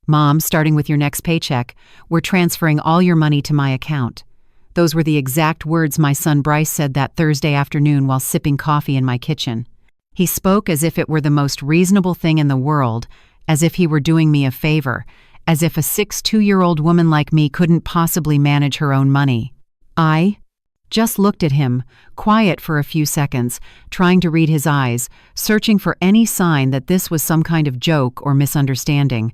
"Mom, starting with your next paycheck, we're transferring all your money to my account." Those were the exact words my son Bryce said that Thursday afternoon while sipping coffee in my kitchen. He spoke as if it were the most reasonable thing in the world, as if he were doing me a favor, as if a 62-year-old woman like me couldn't possibly manage her own money. I just looked at him, quiet for a few seconds, trying to read his eyes, searching for any sign that this was some kind of joke or misunderstanding.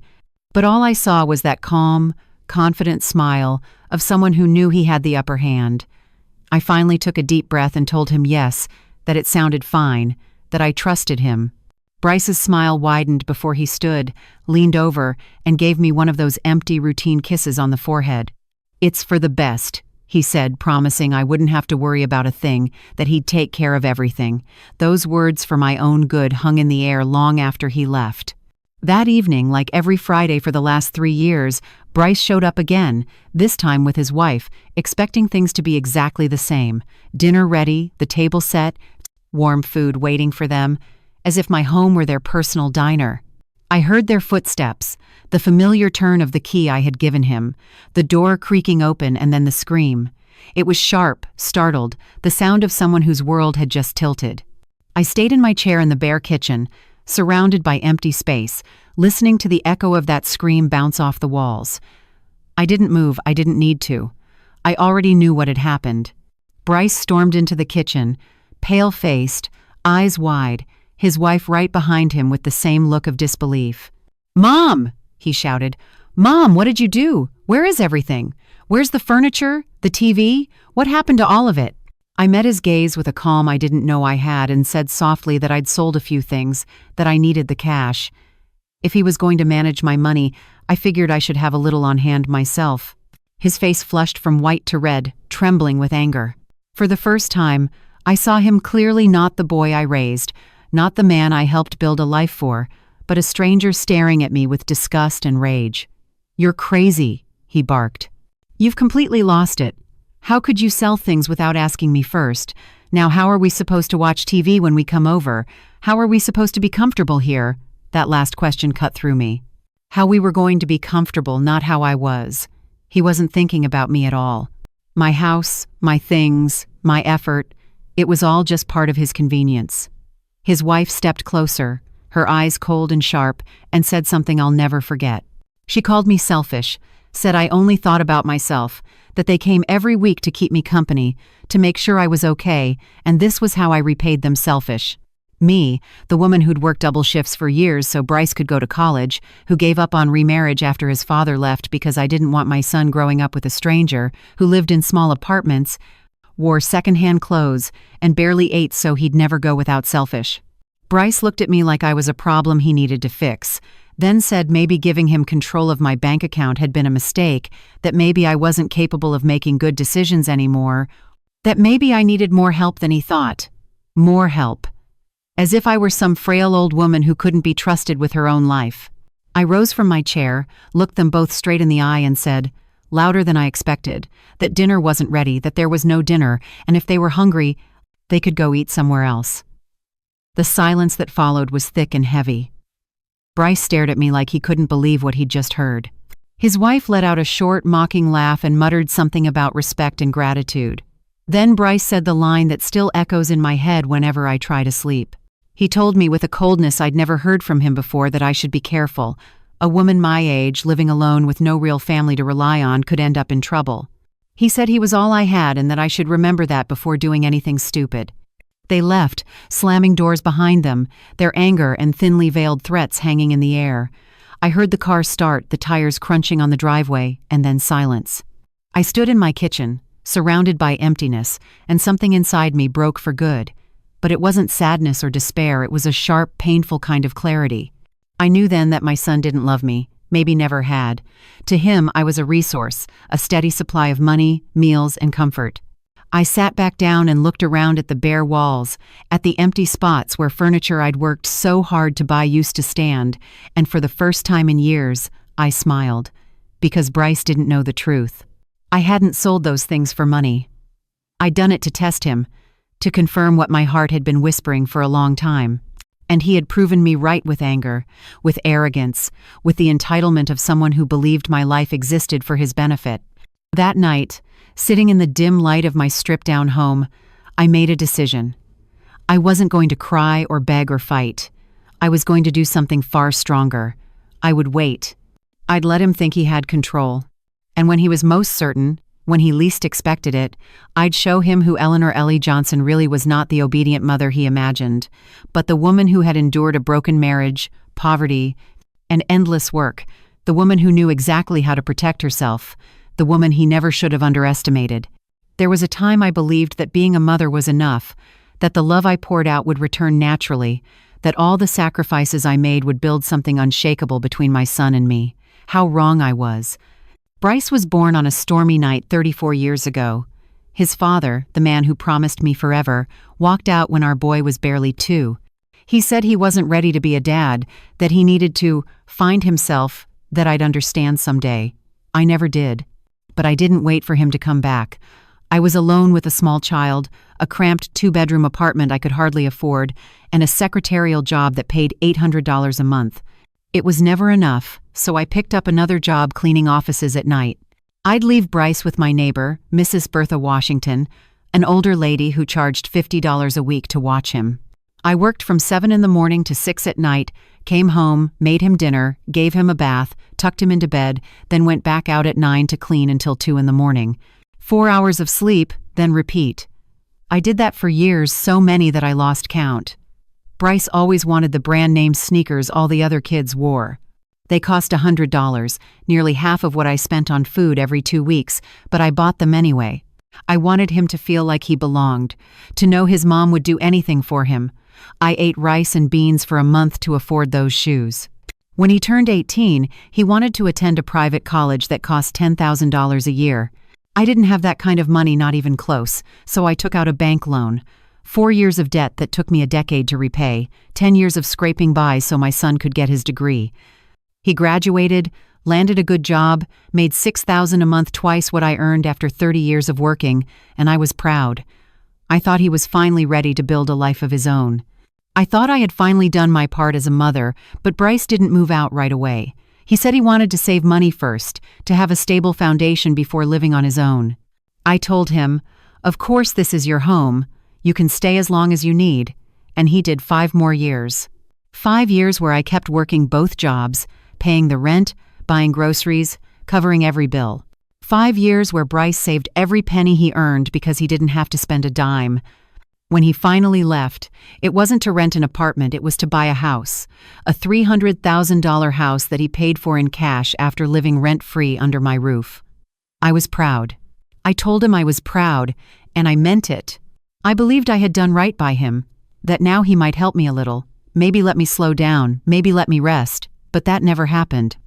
But all I saw was that calm, confident smile of someone who knew he had the upper hand. I finally took a deep breath and told him yes, that it sounded fine, that I trusted him. Bryce's smile widened before he stood, leaned over, and gave me one of those empty routine kisses on the forehead. "It's for the best," he said, promising I wouldn't have to worry about a thing, that he'd take care of everything. Those words for my own good hung in the air long after he left. That evening, like every Friday for the last 3 years, Bryce showed up again, this time with his wife, expecting things to be exactly the same. Dinner ready, the table set, warm food waiting for them, as if my home were their personal diner. I heard their footsteps, the familiar turn of the key I had given him, the door creaking open and then the scream. It was sharp, startled, the sound of someone whose world had just tilted. I stayed in my chair in the bare kitchen, surrounded by empty space, listening to the echo of that scream bounce off the walls. I didn't move, I didn't need to. I already knew what had happened. Bryce stormed into the kitchen, pale-faced, eyes wide, his wife right behind him with the same look of disbelief. "Mom!" he shouted. "Mom, what did you do? Where is everything? Where's the furniture? The TV? What happened to all of it?" I met his gaze with a calm I didn't know I had and said softly that I'd sold a few things, that I needed the cash. If he was going to manage my money, I figured I should have a little on hand myself. His face flushed from white to red, trembling with anger. For the first time, I saw him clearly not the boy I raised, not the man I helped build a life for, but a stranger staring at me with disgust and rage. "You're crazy," he barked. "You've completely lost it. How could you sell things without asking me first? Now how are we supposed to watch TV when we come over? How are we supposed to be comfortable here?" That last question cut through me. How we were going to be comfortable, not how I was. He wasn't thinking about me at all. My house, my things, my effort, it was all just part of his convenience. His wife stepped closer, her eyes cold and sharp, and said something I'll never forget. She called me selfish, said I only thought about myself, that they came every week to keep me company, to make sure I was okay, and this was how I repaid them selfish. Me, the woman who'd worked double shifts for years so Bryce could go to college, who gave up on remarriage after his father left because I didn't want my son growing up with a stranger, who lived in small apartments, wore secondhand clothes, and barely ate so he'd never go without selfish. Bryce looked at me like I was a problem he needed to fix, then said maybe giving him control of my bank account had been a mistake, that maybe I wasn't capable of making good decisions anymore, that maybe I needed more help than he thought. More help. As if I were some frail old woman who couldn't be trusted with her own life. I rose from my chair, looked them both straight in the eye and said, louder than I expected, that dinner wasn't ready, that there was no dinner, and if they were hungry, they could go eat somewhere else. The silence that followed was thick and heavy. Bryce stared at me like he couldn't believe what he'd just heard. His wife let out a short, mocking laugh and muttered something about respect and gratitude. Then Bryce said the line that still echoes in my head whenever I try to sleep. He told me with a coldness I'd never heard from him before that I should be careful. A woman my age, living alone with no real family to rely on, could end up in trouble. He said he was all I had and that I should remember that before doing anything stupid. They left, slamming doors behind them, their anger and thinly veiled threats hanging in the air. I heard the car start, the tires crunching on the driveway, and then silence. I stood in my kitchen, surrounded by emptiness, and something inside me broke for good. But it wasn't sadness or despair, it was a sharp, painful kind of clarity. I knew then that my son didn't love me, maybe never had. To him, I was a resource, a steady supply of money, meals, and comfort. I sat back down and looked around at the bare walls, at the empty spots where furniture I'd worked so hard to buy used to stand, and for the first time in years, I smiled, because Bryce didn't know the truth. I hadn't sold those things for money. I'd done it to test him, to confirm what my heart had been whispering for a long time. And he had proven me right with anger, with arrogance, with the entitlement of someone who believed my life existed for his benefit. That night, sitting in the dim light of my stripped-down home, I made a decision. I wasn't going to cry or beg or fight. I was going to do something far stronger. I would wait. I'd let him think he had control. And when he was most certain, when he least expected it, I'd show him who Eleanor Ellie Johnson really was, not the obedient mother he imagined, but the woman who had endured a broken marriage, poverty, and endless work, the woman who knew exactly how to protect herself, the woman he never should have underestimated. There was a time I believed that being a mother was enough, that the love I poured out would return naturally, that all the sacrifices I made would build something unshakable between my son and me. How wrong I was. Bryce was born on a stormy night 34 years ago. His father, the man who promised me forever, walked out when our boy was barely 2. He said he wasn't ready to be a dad, that he needed to find himself, that I'd understand someday. I never did. But I didn't wait for him to come back. I was alone with a small child, a cramped 2-bedroom apartment I could hardly afford, and a secretarial job that paid $800 a month. It was never enough, so I picked up another job cleaning offices at night. I'd leave Bryce with my neighbor, Mrs. Bertha Washington, an older lady who charged $50 a week to watch him. I worked from 7 in the morning to 6 at night, came home, made him dinner, gave him a bath, tucked him into bed, then went back out at 9 to clean until 2 in the morning. 4 hours of sleep, then repeat. I did that for years, so many that I lost count. Bryce always wanted the brand-name sneakers all the other kids wore. They cost $100, nearly half of what I spent on food every 2 weeks, but I bought them anyway. I wanted him to feel like he belonged, to know his mom would do anything for him. I ate rice and beans for a month to afford those shoes. When he turned 18, he wanted to attend a private college that cost $10,000 a year. I didn't have that kind of money, not even close, so I took out a bank loan. 4 years of debt that took me a decade to repay, 10 years of scraping by so my son could get his degree. He graduated, landed a good job, made $6,000 a month, twice what I earned after 30 years of working, and I was proud. I thought he was finally ready to build a life of his own. I thought I had finally done my part as a mother, but Bryce didn't move out right away. He said he wanted to save money first, to have a stable foundation before living on his own. I told him, "Of course this is your home. You can stay as long as you need," and he did 5 more years. 5 years where I kept working both jobs, paying the rent, buying groceries, covering every bill. 5 years where Bryce saved every penny he earned because he didn't have to spend a dime. When he finally left, it wasn't to rent an apartment, it was to buy a house, a $300,000 house that he paid for in cash after living rent-free under my roof. I was proud. I told him I was proud, and I meant it. I believed I had done right by him, that now he might help me a little, maybe let me slow down, maybe let me rest, but that never happened.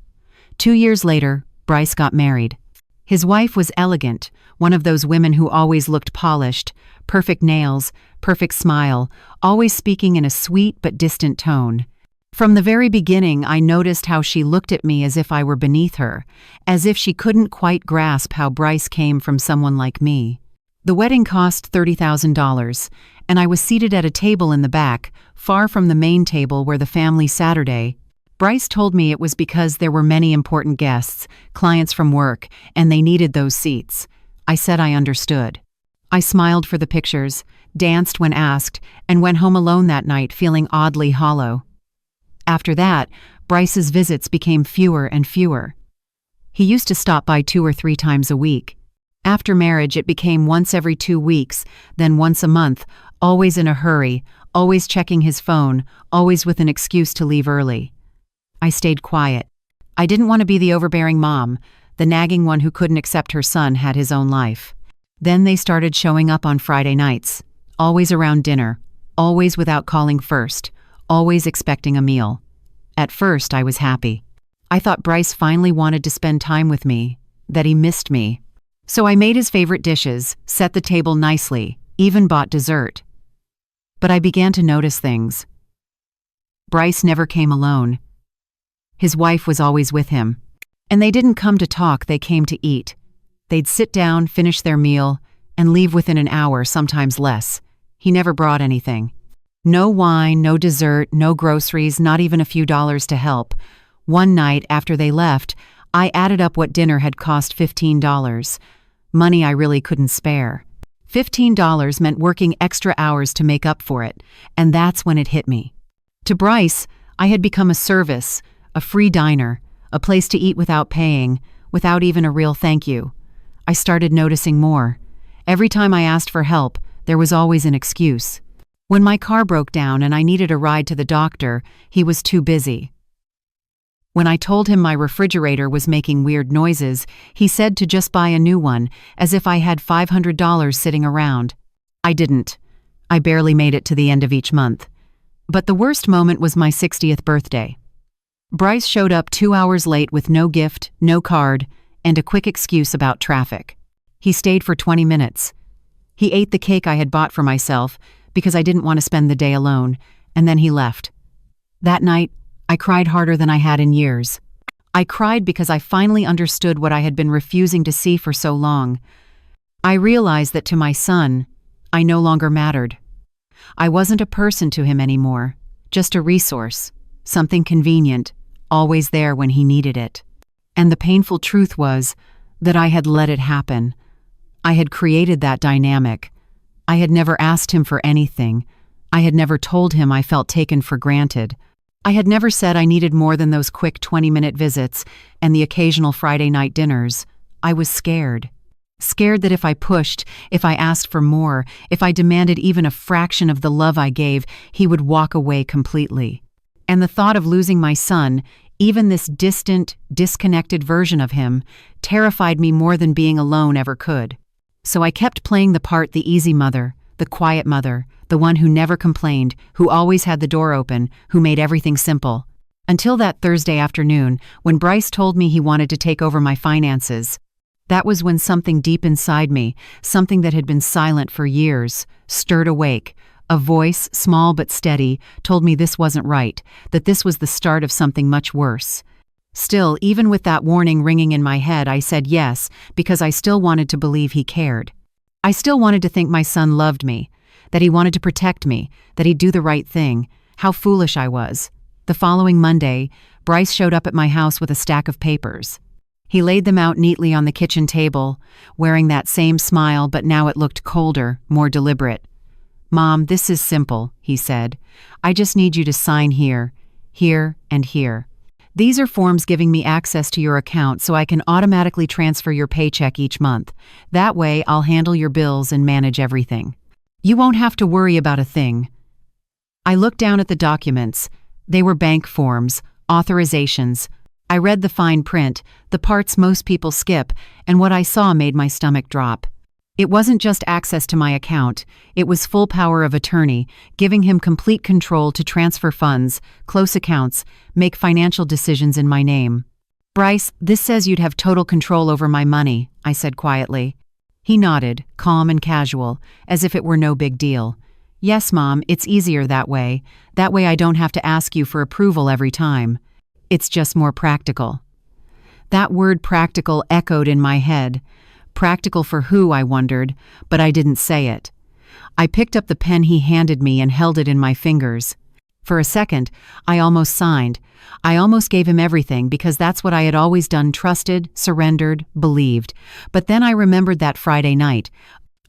2 years later, Bryce got married. His wife was elegant, one of those women who always looked polished, perfect nails, perfect smile, always speaking in a sweet but distant tone. From the very beginning, I noticed how she looked at me as if I were beneath her, as if she couldn't quite grasp how Bryce came from someone like me. The wedding cost $30,000, and I was seated at a table in the back, far from the main table where the family Saturday. Bryce told me it was because there were many important guests, clients from work, and they needed those seats. I said I understood. I smiled for the pictures, danced when asked, and went home alone that night feeling oddly hollow. After that, Bryce's visits became fewer and fewer. He used to stop by 2 or 3 times a week. After marriage, it became once every 2 weeks, then once a month, always in a hurry, always checking his phone, always with an excuse to leave early. I stayed quiet. I didn't want to be the overbearing mom, the nagging one who couldn't accept her son had his own life. Then they started showing up on Friday nights, always around dinner, always without calling first, always expecting a meal. At first, I was happy. I thought Bryce finally wanted to spend time with me, that he missed me. So I made his favorite dishes, set the table nicely, even bought dessert. But I began to notice things. Bryce never came alone. His wife was always with him. And they didn't come to talk, they came to eat. They'd sit down, finish their meal, and leave within an hour, sometimes less. He never brought anything. No wine, no dessert, no groceries, not even a few dollars to help. One night after they left, I added up what dinner had cost $15. Money I really couldn't spare. $15 meant working extra hours to make up for it, and that's when it hit me. To Bryce, I had become a service, a free diner, a place to eat without paying, without even a real thank you. I started noticing more. Every time I asked for help, there was always an excuse. When my car broke down and I needed a ride to the doctor, he was too busy. When I told him my refrigerator was making weird noises, he said to just buy a new one, as if I had $500 sitting around. I didn't. I barely made it to the end of each month. But the worst moment was my 60th birthday. Bryce showed up 2 hours late with no gift, no card, and a quick excuse about traffic. He stayed for 20 minutes. He ate the cake I had bought for myself because I didn't want to spend the day alone, and then he left. That night, I cried harder than I had in years. I cried because I finally understood what I had been refusing to see for so long. I realized that to my son, I no longer mattered. I wasn't a person to him anymore, just a resource, something convenient, always there when he needed it. And the painful truth was that I had let it happen. I had created that dynamic. I had never asked him for anything. I had never told him I felt taken for granted. I had never said I needed more than those quick 20-minute visits and the occasional Friday night dinners. I was scared. Scared that if I pushed, if I asked for more, if I demanded even a fraction of the love I gave, he would walk away completely. And the thought of losing my son, even this distant, disconnected version of him, terrified me more than being alone ever could. So I kept playing the part, the easy mother, the quiet mother, the one who never complained, who always had the door open, who made everything simple. Until that Thursday afternoon, when Bryce told me he wanted to take over my finances. That was when something deep inside me, something that had been silent for years, stirred awake. A voice, small but steady, told me this wasn't right, that this was the start of something much worse. Still, even with that warning ringing in my head, I said yes, because I still wanted to believe he cared. I still wanted to think my son loved me, that he wanted to protect me, that he'd do the right thing. How foolish I was. The following Monday, Bryce showed up at my house with a stack of papers. He laid them out neatly on the kitchen table, wearing that same smile, but now it looked colder, more deliberate. "Mom, this is simple," he said. "I just need you to sign here, here, and here. These are forms giving me access to your account so I can automatically transfer your paycheck each month. That way, I'll handle your bills and manage everything. You won't have to worry about a thing." I looked down at the documents. They were bank forms, authorizations. I read the fine print, the parts most people skip, and what I saw made my stomach drop. It wasn't just access to my account, it was full power of attorney, giving him complete control to transfer funds, close accounts, make financial decisions in my name. "Bryce, this says you'd have total control over my money," I said quietly. He nodded, calm and casual, as if it were no big deal. "Yes, Mom, it's easier that way. That way I don't have to ask you for approval every time. It's just more practical." That word practical echoed in my head. Practical for who, I wondered, but I didn't say it. I picked up the pen he handed me and held it in my fingers. For a second, I almost signed. I almost gave him everything because that's what I had always done, trusted, surrendered, believed. But then I remembered that Friday night.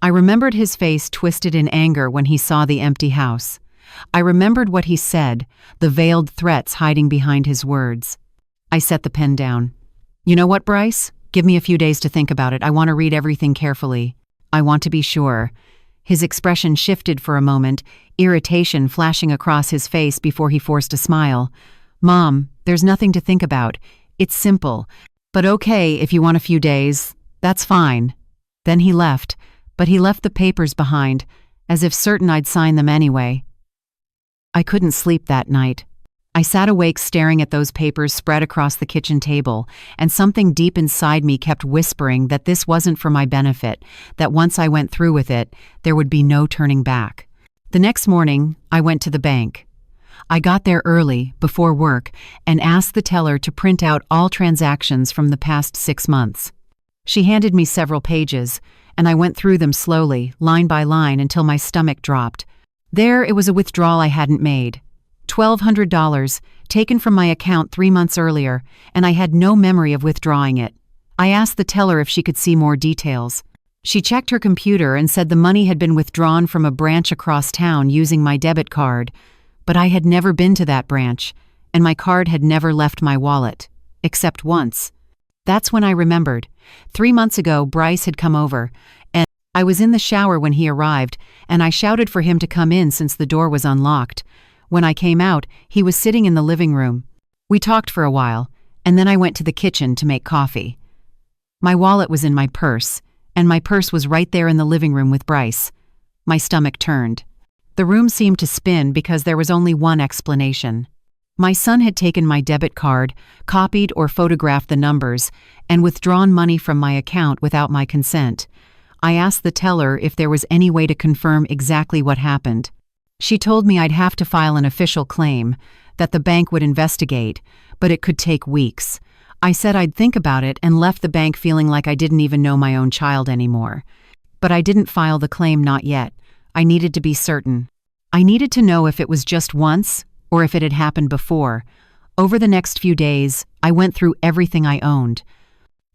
I remembered his face twisted in anger when he saw the empty house. I remembered what he said, the veiled threats hiding behind his words. I set the pen down. "You know what, Bryce? Give me a few days to think about it. I want to read everything carefully. I want to be sure." His expression shifted for a moment, irritation flashing across his face before he forced a smile. "Mom, there's nothing to think about. It's simple. But okay, if you want a few days, that's fine." Then he left, but he left the papers behind, as if certain I'd sign them anyway. I couldn't sleep that night. I sat awake staring at those papers spread across the kitchen table, and something deep inside me kept whispering that this wasn't for my benefit, that once I went through with it, there would be no turning back. The next morning, I went to the bank. I got there early, before work, and asked the teller to print out all transactions from the past 6 months. She handed me several pages, and I went through them slowly, line by line, until my stomach dropped. There, it was a withdrawal I hadn't made. $1,200, taken from my account 3 months earlier, and I had no memory of withdrawing it. I asked the teller if she could see more details. She checked her computer and said the money had been withdrawn from a branch across town using my debit card, but I had never been to that branch, and my card had never left my wallet, except once. That's when I remembered. 3 months ago, Bryce had come over, and I was in the shower when he arrived, and I shouted for him to come in since the door was unlocked. When I came out, he was sitting in the living room. We talked for a while, and then I went to the kitchen to make coffee. My wallet was in my purse, and my purse was right there in the living room with Bryce. My stomach turned. The room seemed to spin because there was only one explanation. My son had taken my debit card, copied or photographed the numbers, and withdrawn money from my account without my consent. I asked the teller if there was any way to confirm exactly what happened. She told me I'd have to file an official claim, that the bank would investigate, but it could take weeks. I said I'd think about it and left the bank feeling like I didn't even know my own child anymore. But I didn't file the claim, not yet. I needed to be certain. I needed to know if it was just once or if it had happened before. Over the next few days, I went through everything I owned.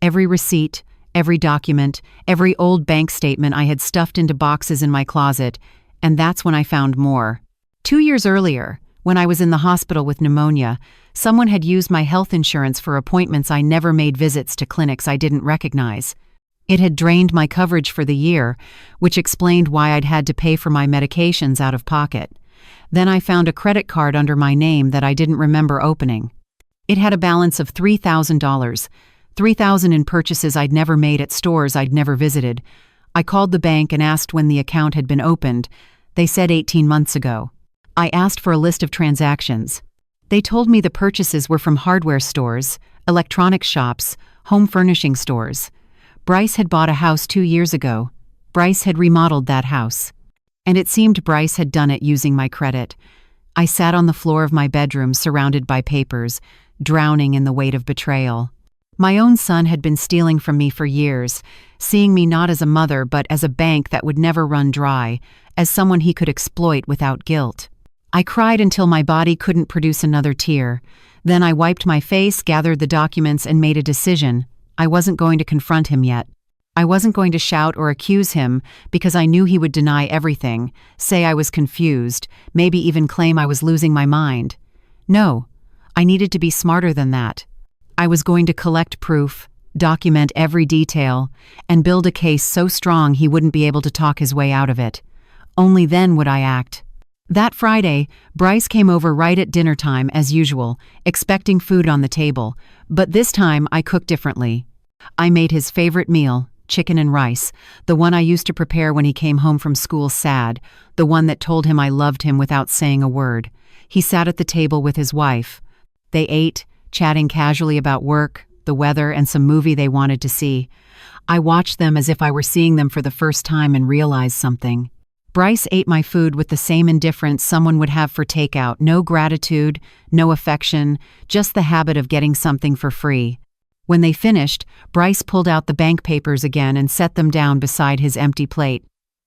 Every receipt, every document, every old bank statement I had stuffed into boxes in my closet, and that's when I found more. 2 years earlier, when I was in the hospital with pneumonia, someone had used my health insurance for appointments I never made, visits to clinics I didn't recognize. It had drained my coverage for the year, which explained why I'd had to pay for my medications out of pocket. Then I found a credit card under my name that I didn't remember opening. It had a balance of $3,000, $3,000 in purchases I'd never made at stores I'd never visited. I called the bank and asked when the account had been opened. They said 18 months ago. I asked for a list of transactions. They told me the purchases were from hardware stores, electronics shops, home furnishing stores. Bryce had bought a house 2 years ago. Bryce had remodeled that house. And it seemed Bryce had done it using my credit. I sat on the floor of my bedroom surrounded by papers, drowning in the weight of betrayal. My own son had been stealing from me for years, seeing me not as a mother but as a bank that would never run dry, as someone he could exploit without guilt. I cried until my body couldn't produce another tear. Then I wiped my face, gathered the documents, and made a decision. I wasn't going to confront him yet. I wasn't going to shout or accuse him because I knew he would deny everything, say I was confused, maybe even claim I was losing my mind. No, I needed to be smarter than that. I was going to collect proof, document every detail, and build a case so strong he wouldn't be able to talk his way out of it. Only then would I act. That Friday, Bryce came over right at dinner time as usual, expecting food on the table, but this time I cooked differently. I made his favorite meal, chicken and rice, the one I used to prepare when he came home from school sad, the one that told him I loved him without saying a word. He sat at the table with his wife. They ate, chatting casually about work, the weather, and some movie they wanted to see. I watched them as if I were seeing them for the first time and realized something. Bryce ate my food with the same indifference someone would have for takeout, no gratitude, no affection, just the habit of getting something for free. When they finished, Bryce pulled out the bank papers again and set them down beside his empty plate.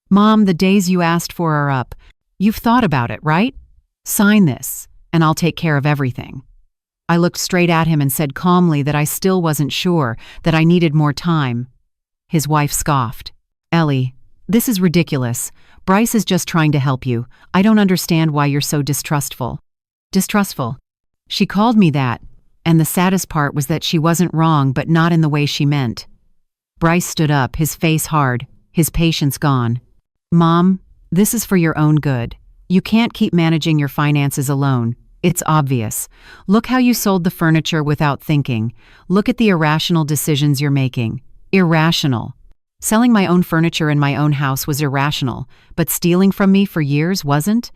"Mom, the days you asked for are up. You've thought about it, right? Sign this, and I'll take care of everything." I looked straight at him and said calmly that I still wasn't sure, that I needed more time. His wife scoffed. "Ellie, this is ridiculous. Bryce is just trying to help you. I don't understand why you're so distrustful." Distrustful. She called me that, and the saddest part was that she wasn't wrong, but not in the way she meant. Bryce stood up, his face hard, his patience gone. "Mom, this is for your own good. You can't keep managing your finances alone. It's obvious. Look how you sold the furniture without thinking. Look at the irrational decisions you're making. Irrational. Selling my own furniture in my own house was irrational, but stealing from me for years wasn't?"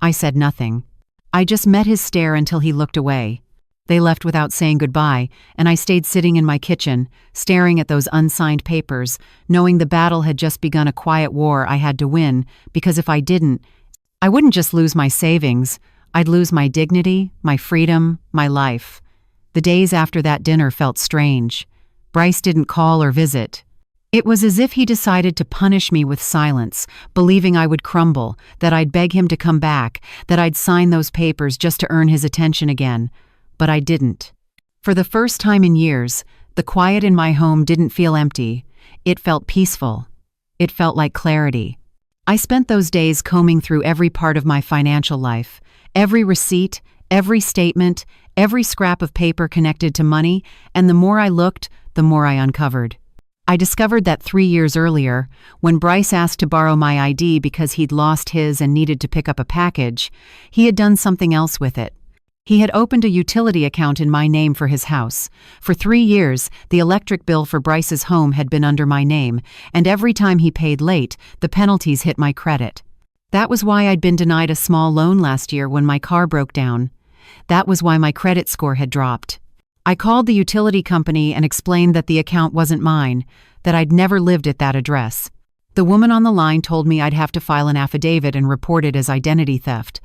I said nothing. I just met his stare until he looked away. They left without saying goodbye, and I stayed sitting in my kitchen, staring at those unsigned papers, knowing the battle had just begun, a quiet war I had to win, because if I didn't, I wouldn't just lose my savings, I'd lose my dignity, my freedom, my life. The days after that dinner felt strange. Bryce didn't call or visit. It was as if he decided to punish me with silence, believing I would crumble, that I'd beg him to come back, that I'd sign those papers just to earn his attention again. But I didn't. For the first time in years, the quiet in my home didn't feel empty. It felt peaceful. It felt like clarity. I spent those days combing through every part of my financial life, every receipt, every statement, every scrap of paper connected to money, and the more I looked, the more I uncovered. I discovered that 3 years earlier, when Bryce asked to borrow my ID because he'd lost his and needed to pick up a package, he had done something else with it. He had opened a utility account in my name for his house. For 3 years, the electric bill for Bryce's home had been under my name, and every time he paid late, the penalties hit my credit. That was why I'd been denied a small loan last year when my car broke down. That was why my credit score had dropped. I called the utility company and explained that the account wasn't mine, that I'd never lived at that address. The woman on the line told me I'd have to file an affidavit and report it as identity theft.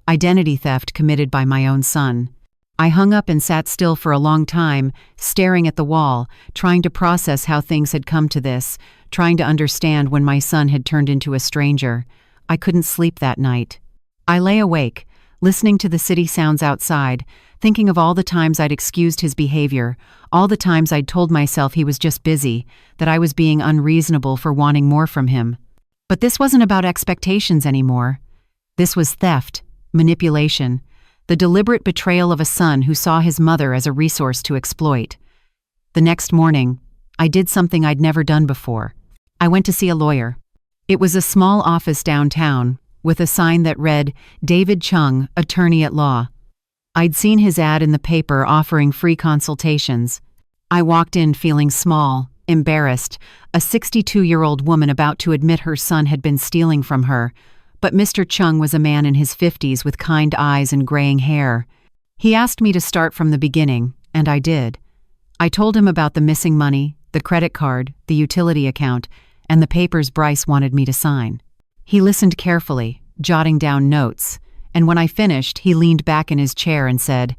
Identity theft committed by my own son. I hung up and sat still for a long time, staring at the wall, trying to process how things had come to this, trying to understand when my son had turned into a stranger. I couldn't sleep that night. I lay awake, listening to the city sounds outside, thinking of all the times I'd excused his behavior, all the times I'd told myself he was just busy, that I was being unreasonable for wanting more from him. But this wasn't about expectations anymore. This was theft, manipulation, the deliberate betrayal of a son who saw his mother as a resource to exploit. The next morning, I did something I'd never done before. I went to see a lawyer. It was a small office downtown, with a sign that read, David Chung, Attorney at Law. I'd seen his ad in the paper offering free consultations. I walked in feeling small, embarrassed, a 62-year-old woman about to admit her son had been stealing from her. But Mr. Chung was a man in his 50s with kind eyes and graying hair. He asked me to start from the beginning, and I did. I told him about the missing money, the credit card, the utility account, and the papers Bryce wanted me to sign. He listened carefully, jotting down notes, and when I finished, he leaned back in his chair and said,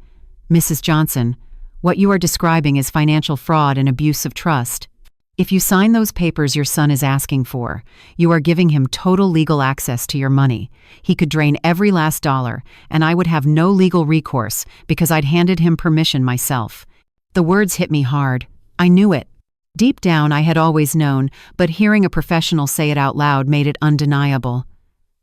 Mrs. Johnson, what you are describing is financial fraud and abuse of trust. If you sign those papers your son is asking for, you are giving him total legal access to your money. He could drain every last dollar, and I would have no legal recourse because I'd handed him permission myself. The words hit me hard. I knew it. Deep down, I had always known, but hearing a professional say it out loud made it undeniable.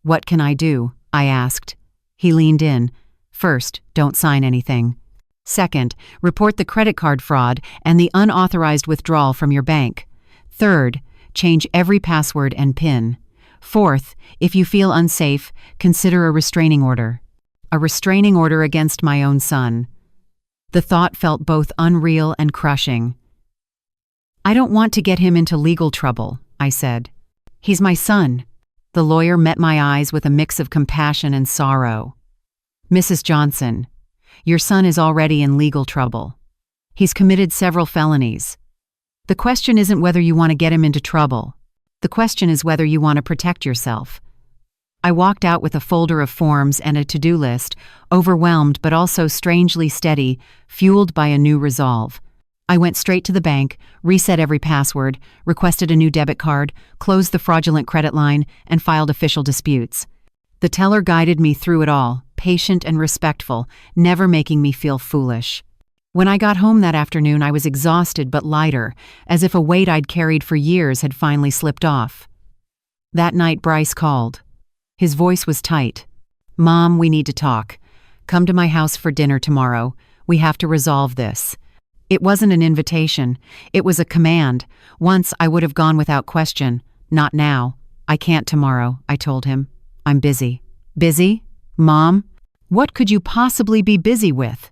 What can I do? I asked. He leaned in. First, don't sign anything. Second, report the credit card fraud and the unauthorized withdrawal from your bank. Third, change every password and PIN. Fourth, if you feel unsafe, consider a restraining order. A restraining order against my own son. The thought felt both unreal and crushing. I don't want to get him into legal trouble, I said. He's my son. The lawyer met my eyes with a mix of compassion and sorrow. Mrs. Johnson, your son is already in legal trouble. He's committed several felonies. The question isn't whether you want to get him into trouble. The question is whether you want to protect yourself. I walked out with a folder of forms and a to-do list, overwhelmed but also strangely steady, fueled by a new resolve. I went straight to the bank, reset every password, requested a new debit card, closed the fraudulent credit line, and filed official disputes. The teller guided me through it all, patient and respectful, never making me feel foolish. When I got home that afternoon, I was exhausted but lighter, as if a weight I'd carried for years had finally slipped off. That night, Bryce called. His voice was tight. Mom, we need to talk. Come to my house for dinner tomorrow. We have to resolve this. It wasn't an invitation. It was a command. Once I would have gone without question. Not now. I can't tomorrow, I told him. I'm busy. Busy? Mom? What could you possibly be busy with?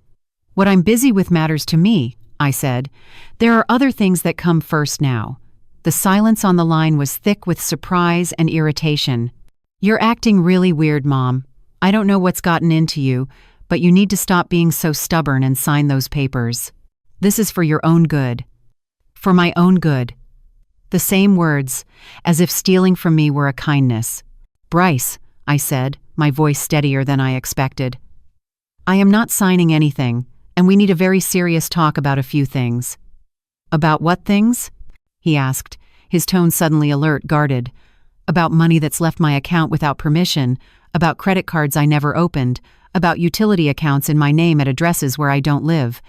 What I'm busy with matters to me, I said. There are other things that come first now. The silence on the line was thick with surprise and irritation. You're acting really weird, Mom. I don't know what's gotten into you, but you need to stop being so stubborn and sign those papers. This is for your own good. For my own good. The same words, as if stealing from me were a kindness. Bryce, I said, my voice steadier than I expected. I am not signing anything, and we need a very serious talk about a few things. About what things? He asked, his tone suddenly alert, guarded. About money that's left my account without permission, about credit cards I never opened, about utility accounts in my name at addresses where I don't live.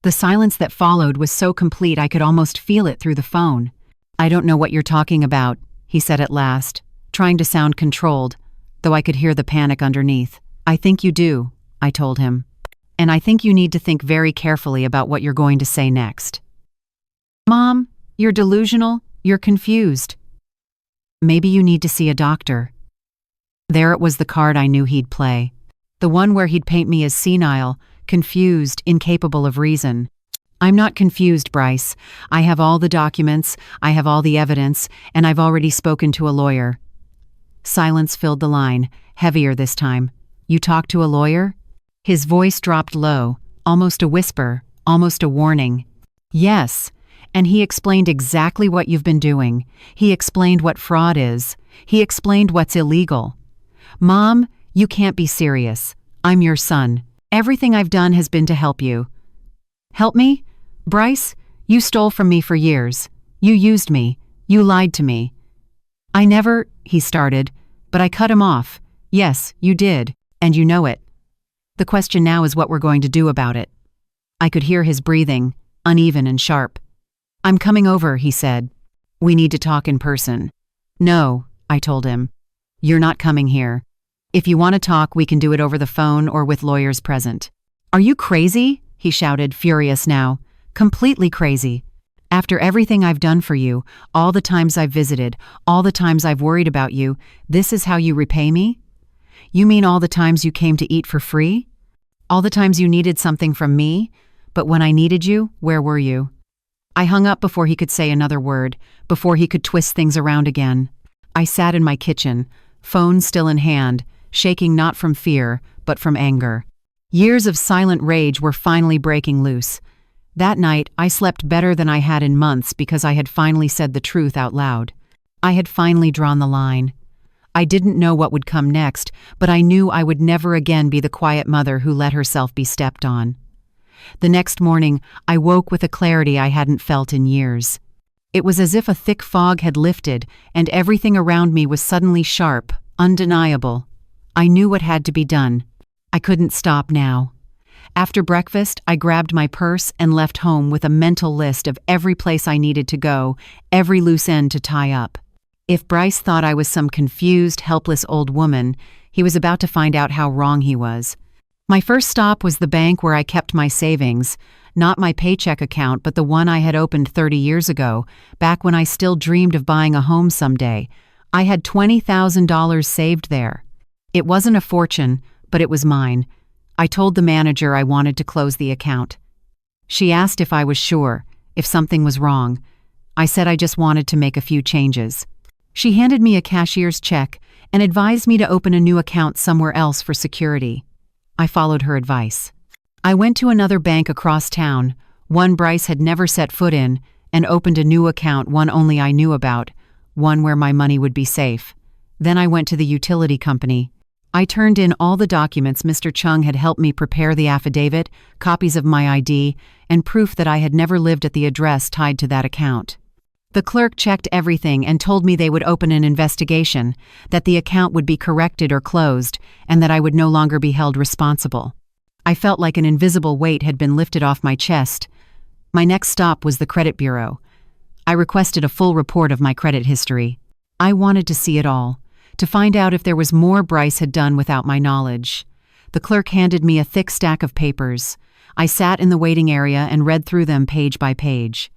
The silence that followed was so complete I could almost feel it through the phone. "I don't know what you're talking about," he said at last, trying to sound controlled, though I could hear the panic underneath. "I think you do," I told him. "And I think you need to think very carefully about what you're going to say next." "Mom, you're delusional, you're confused. Maybe you need to see a doctor." There it was, the card I knew he'd play. The one where he'd paint me as senile, confused, incapable of reason. "I'm not confused, Bryce. I have all the documents, I have all the evidence, and I've already spoken to a lawyer." Silence filled the line, heavier this time. "You talked to a lawyer?" His voice dropped low, almost a whisper, almost a warning. "Yes, and he explained exactly what you've been doing. He explained what fraud is. He explained what's illegal. Mom, you can't be serious. I'm your son. Everything I've done has been to help you." "Help me? Bryce, you stole from me for years. You used me. You lied to me." "I never," he started, but I cut him off. "Yes, you did, and you know it. The question now is what we're going to do about it." I could hear his breathing, uneven and sharp. "I'm coming over," he said. "We need to talk in person." "No," I told him. "You're not coming here. If you want to talk, we can do it over the phone or with lawyers present." "Are you crazy?" he shouted, furious now. "Completely crazy. After everything I've done for you, all the times I've visited, all the times I've worried about you, this is how you repay me? You mean all the times you came to eat for free? All the times you needed something from me? But when I needed you, where were you?" I hung up before he could say another word, before he could twist things around again. I sat in my kitchen, phone still in hand, shaking not from fear, but from anger. Years of silent rage were finally breaking loose. That night, I slept better than I had in months because I had finally said the truth out loud. I had finally drawn the line. I didn't know what would come next, but I knew I would never again be the quiet mother who let herself be stepped on. The next morning, I woke with a clarity I hadn't felt in years. It was as if a thick fog had lifted, and everything around me was suddenly sharp, undeniable. I knew what had to be done. I couldn't stop now. After breakfast, I grabbed my purse and left home with a mental list of every place I needed to go, every loose end to tie up. If Bryce thought I was some confused, helpless old woman, he was about to find out how wrong he was. My first stop was the bank where I kept my savings, not my paycheck account, but the one I had opened 30 years ago, back when I still dreamed of buying a home someday. I had $20,000 saved there. It wasn't a fortune, but it was mine. I told the manager I wanted to close the account. She asked if I was sure, if something was wrong. I said I just wanted to make a few changes. She handed me a cashier's check and advised me to open a new account somewhere else for security. I followed her advice. I went to another bank across town, one Bryce had never set foot in, and opened a new account, one only I knew about, one where my money would be safe. Then I went to the utility company. I turned in all the documents Mr. Chung had helped me prepare, the affidavit, copies of my ID, and proof that I had never lived at the address tied to that account. The clerk checked everything and told me they would open an investigation, that the account would be corrected or closed, and that I would no longer be held responsible. I felt like an invisible weight had been lifted off my chest. My next stop was the credit bureau. I requested a full report of my credit history. I wanted to see it all, to find out if there was more Bryce had done without my knowledge. The clerk handed me a thick stack of papers. I sat in the waiting area and read through them page by page.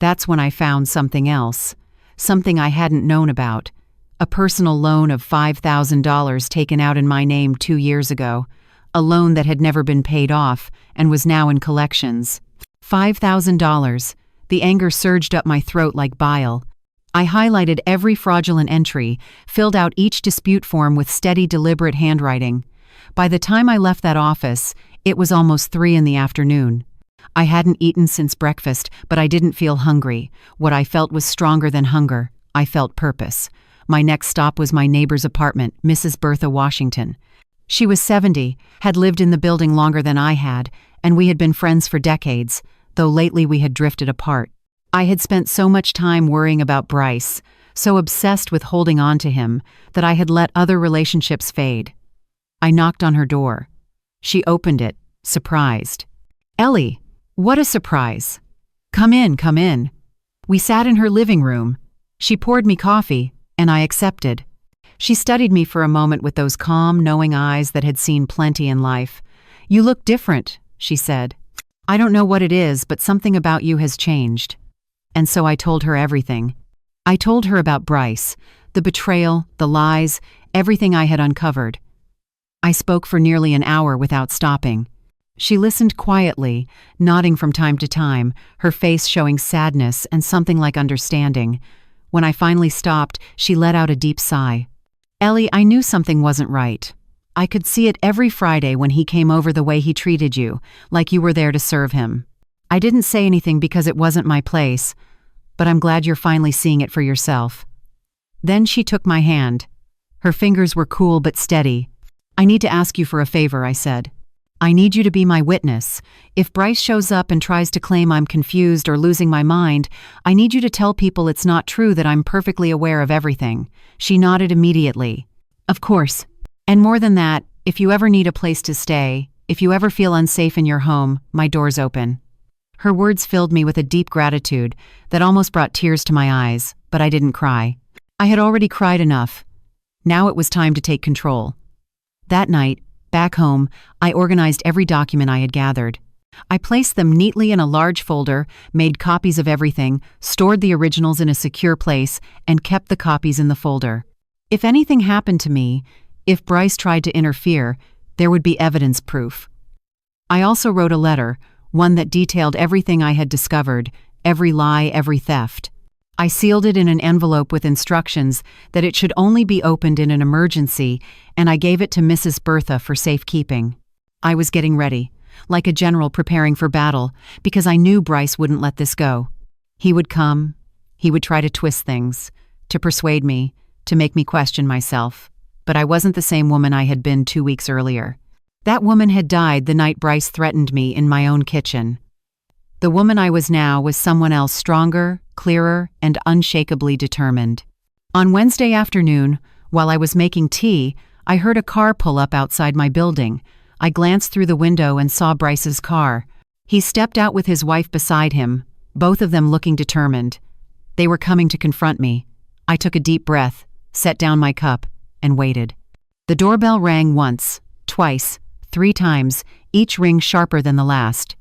That's when I found something else, something I hadn't known about. A personal loan of $5,000 taken out in my name 2 years ago, a loan that had never been paid off and was now in collections. $5,000. The anger surged up my throat like bile. I highlighted every fraudulent entry, filled out each dispute form with steady, deliberate handwriting. By the time I left that office, it was almost 3 in the afternoon. I hadn't eaten since breakfast, but I didn't feel hungry. What I felt was stronger than hunger. I felt purpose. My next stop was my neighbor's apartment, Mrs. Bertha Washington. She was 70, had lived in the building longer than I had, and we had been friends for decades, though lately we had drifted apart. I had spent so much time worrying about Bryce, so obsessed with holding on to him, that I had let other relationships fade. I knocked on her door. She opened it, surprised. "Ellie, what a surprise. Come in, come in." We sat in her living room. She poured me coffee, and I accepted. She studied me for a moment with those calm, knowing eyes that had seen plenty in life. "You look different," she said. "I don't know what it is, but something about you has changed." And so I told her everything. I told her about Bryce, the betrayal, the lies, everything I had uncovered. I spoke for nearly an hour without stopping. She listened quietly, nodding from time to time, her face showing sadness and something like understanding. When I finally stopped, she let out a deep sigh. "Ellie, I knew something wasn't right. I could see it every Friday when he came over, the way he treated you, like you were there to serve him. I didn't say anything because it wasn't my place, but I'm glad you're finally seeing it for yourself." Then she took my hand. Her fingers were cool but steady. "I need to ask you for a favor," I said. "I need you to be my witness. If Bryce shows up and tries to claim I'm confused or losing my mind, I need you to tell people it's not true, that I'm perfectly aware of everything." She nodded immediately. "Of course. And more than that, if you ever need a place to stay, if you ever feel unsafe in your home, my door's open." Her words filled me with a deep gratitude that almost brought tears to my eyes, but I didn't cry. I had already cried enough. Now it was time to take control. That night, back home, I organized every document I had gathered. I placed them neatly in a large folder, made copies of everything, stored the originals in a secure place, and kept the copies in the folder. If anything happened to me, if Bryce tried to interfere, there would be evidence proof. I also wrote a letter, one that detailed everything I had discovered, every lie, every theft. I sealed it in an envelope with instructions that it should only be opened in an emergency, and I gave it to Mrs. Bertha for safekeeping. I was getting ready, like a general preparing for battle, because I knew Bryce wouldn't let this go. He would come, he would try to twist things, to persuade me, to make me question myself. But I wasn't the same woman I had been 2 weeks earlier. That woman had died the night Bryce threatened me in my own kitchen. The woman I was now was someone else, stronger, clearer, and unshakably determined. On Wednesday afternoon, while I was making tea, I heard a car pull up outside my building. I glanced through the window and saw Bryce's car. He stepped out with his wife beside him, both of them looking determined. They were coming to confront me. I took a deep breath, set down my cup, and waited. The doorbell rang once, twice, 3 times, each ring sharper than the last.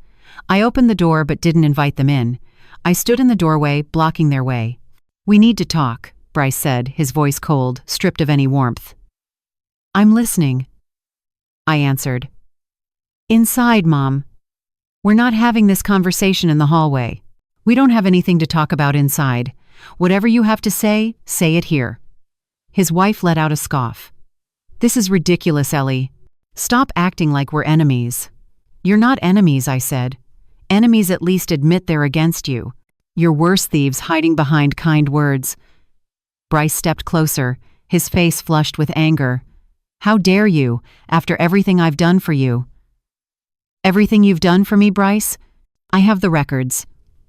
I opened the door but didn't invite them in. I stood in the doorway, blocking their way. "We need to talk," Bryce said, his voice cold, stripped of any warmth. "I'm listening," I answered. "Inside, Mom. We're not having this conversation in the hallway. We don't have anything to talk about inside. Whatever you have to say it here." His wife let out a scoff. "This is ridiculous, Ellie. Stop acting like we're enemies." "You're not enemies," I said. "Enemies at least admit they're against you. You're worse thieves hiding behind kind words." Bryce stepped closer, his face flushed with anger. "How dare you, after everything I've done for you?" "Everything you've done for me, Bryce? I have the records.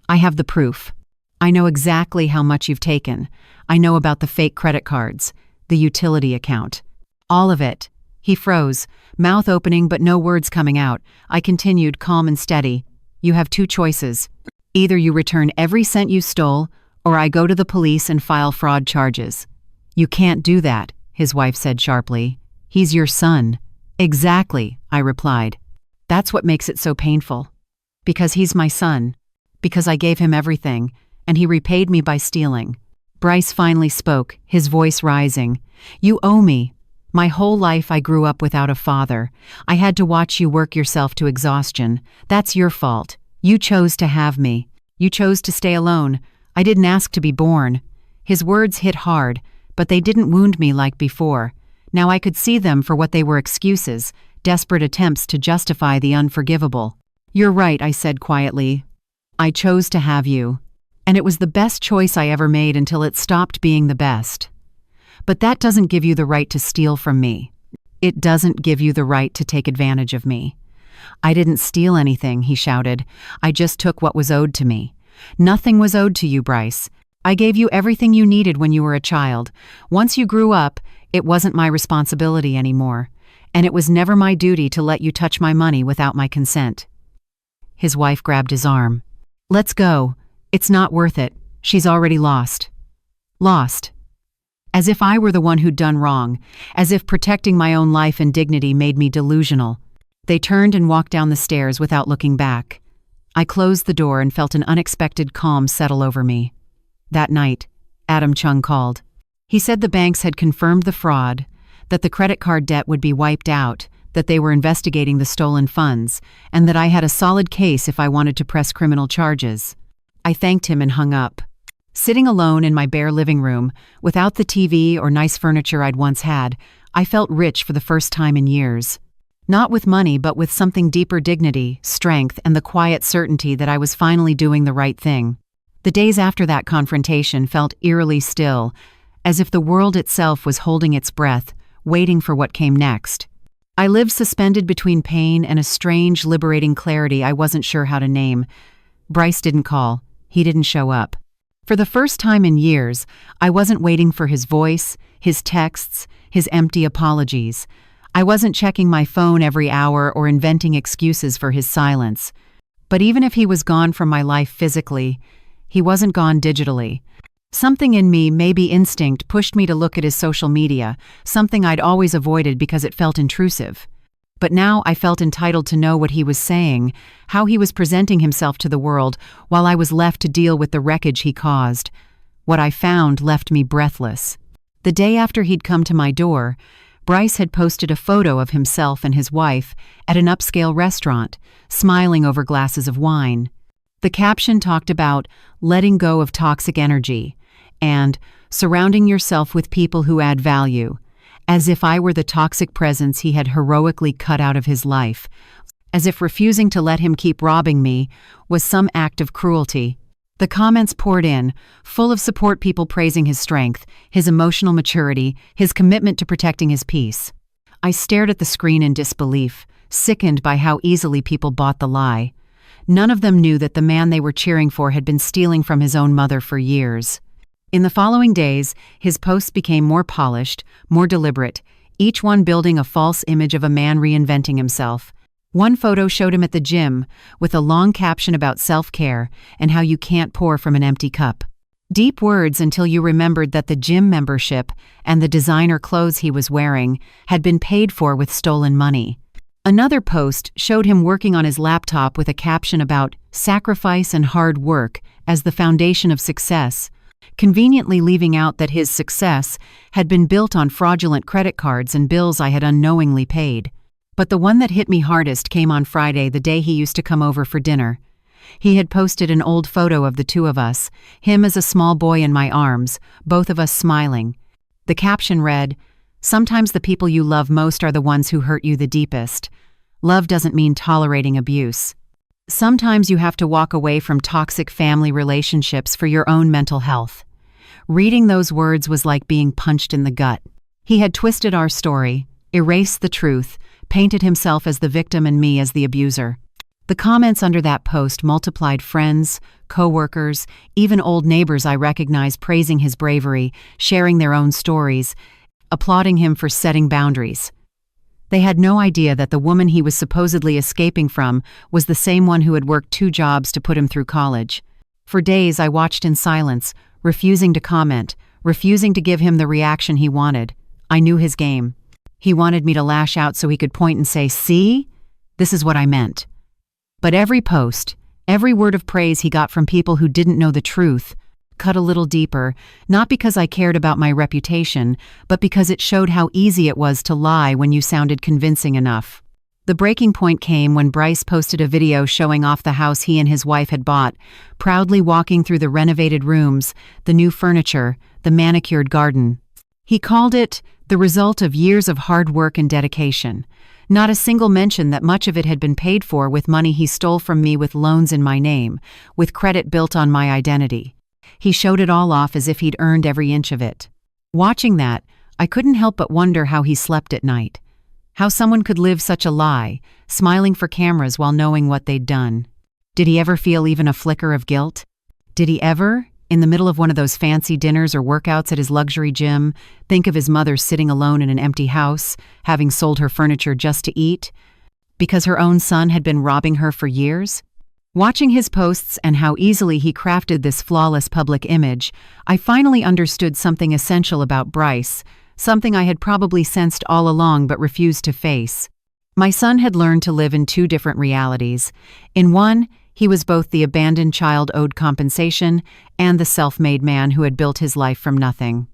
I have the proof. I know exactly how much you've taken. I know about the fake credit cards, the utility account. All of it." He froze, mouth opening but no words coming out. I continued, calm and steady. "You have 2 choices. Either you return every cent you stole, or I go to the police and file fraud charges." "You can't do that," his wife said sharply. "He's your son." "Exactly," I replied. "That's what makes it so painful. Because he's my son. Because I gave him everything, and he repaid me by stealing." Bryce finally spoke, his voice rising. "You owe me. My whole life I grew up without a father. I had to watch you work yourself to exhaustion. That's your fault. You chose to have me. You chose to stay alone. I didn't ask to be born." His words hit hard, but they didn't wound me like before. Now I could see them for what they were: excuses, desperate attempts to justify the unforgivable. "You're right," I said quietly. "I chose to have you. And it was the best choice I ever made until it stopped being the best. But that doesn't give you the right to steal from me. It doesn't give you the right to take advantage of me." "I didn't steal anything," he shouted. "I just took what was owed to me. Nothing was owed to you, Bryce. I gave you everything you needed when you were a child. Once you grew up, it wasn't my responsibility anymore, and it was never my duty to let you touch my money without my consent." His wife grabbed his arm. "Let's go. It's not worth it. She's already lost." Lost. As if I were the one who'd done wrong, as if protecting my own life and dignity made me delusional. They turned and walked down the stairs without looking back. I closed the door and felt an unexpected calm settle over me. That night, Adam Chung called. He said the banks had confirmed the fraud, that the credit card debt would be wiped out, that they were investigating the stolen funds, and that I had a solid case if I wanted to press criminal charges. I thanked him and hung up. Sitting alone in my bare living room, without the TV or nice furniture I'd once had, I felt rich for the first time in years. Not with money, but with something deeper: dignity, strength, and the quiet certainty that I was finally doing the right thing. The days after that confrontation felt eerily still, as if the world itself was holding its breath, waiting for what came next. I lived suspended between pain and a strange, liberating clarity I wasn't sure how to name. Bryce didn't call. He didn't show up. For the first time in years, I wasn't waiting for his voice, his texts, his empty apologies. I wasn't checking my phone every hour or inventing excuses for his silence. But even if he was gone from my life physically, he wasn't gone digitally. Something in me, maybe instinct, pushed me to look at his social media, something I'd always avoided because it felt intrusive. But now I felt entitled to know what he was saying, how he was presenting himself to the world, while I was left to deal with the wreckage he caused. What I found left me breathless. The day after he'd come to my door, Bryce had posted a photo of himself and his wife at an upscale restaurant, smiling over glasses of wine. The caption talked about letting go of toxic energy and surrounding yourself with people who add value, as if I were the toxic presence he had heroically cut out of his life, as if refusing to let him keep robbing me was some act of cruelty. The comments poured in, full of support, people praising his strength, his emotional maturity, his commitment to protecting his peace. I stared at the screen in disbelief, sickened by how easily people bought the lie. None of them knew that the man they were cheering for had been stealing from his own mother for years. In the following days, his posts became more polished, more deliberate, each one building a false image of a man reinventing himself. One photo showed him at the gym, with a long caption about self-care and how you can't pour from an empty cup. Deep words until you remembered that the gym membership and the designer clothes he was wearing had been paid for with stolen money. Another post showed him working on his laptop with a caption about sacrifice and hard work as the foundation of success, conveniently leaving out that his success had been built on fraudulent credit cards and bills I had unknowingly paid. But the one that hit me hardest came on Friday, the day he used to come over for dinner. He had posted an old photo of the two of us, him as a small boy in my arms, both of us smiling. The caption read, "Sometimes the people you love most are the ones who hurt you the deepest. Love doesn't mean tolerating abuse. Sometimes you have to walk away from toxic family relationships for your own mental health." Reading those words was like being punched in the gut. He had twisted our story, erased the truth, painted himself as the victim and me as the abuser. The comments under that post multiplied: friends, co-workers, even old neighbors I recognized praising his bravery, sharing their own stories, applauding him for setting boundaries. They had no idea that the woman he was supposedly escaping from was the same one who had worked 2 jobs to put him through college. For days I watched in silence, refusing to comment, refusing to give him the reaction he wanted. I knew his game. He wanted me to lash out so he could point and say, "See? This is what I meant." But every post, every word of praise he got from people who didn't know the truth, cut a little deeper, not because I cared about my reputation, but because it showed how easy it was to lie when you sounded convincing enough. The breaking point came when Bryce posted a video showing off the house he and his wife had bought, proudly walking through the renovated rooms, the new furniture, the manicured garden. He called it the result of years of hard work and dedication. Not a single mention that much of it had been paid for with money he stole from me, with loans in my name, with credit built on my identity. He showed it all off as if he'd earned every inch of it. Watching that, I couldn't help but wonder how he slept at night. How someone could live such a lie, smiling for cameras while knowing what they'd done. Did he ever feel even a flicker of guilt? Did he ever, in the middle of one of those fancy dinners or workouts at his luxury gym, think of his mother sitting alone in an empty house, having sold her furniture just to eat? Because her own son had been robbing her for years? Watching his posts and how easily he crafted this flawless public image, I finally understood something essential about Bryce, something I had probably sensed all along but refused to face. My son had learned to live in two different realities. In one, he was both the abandoned child owed compensation and the self-made man who had built his life from nothing.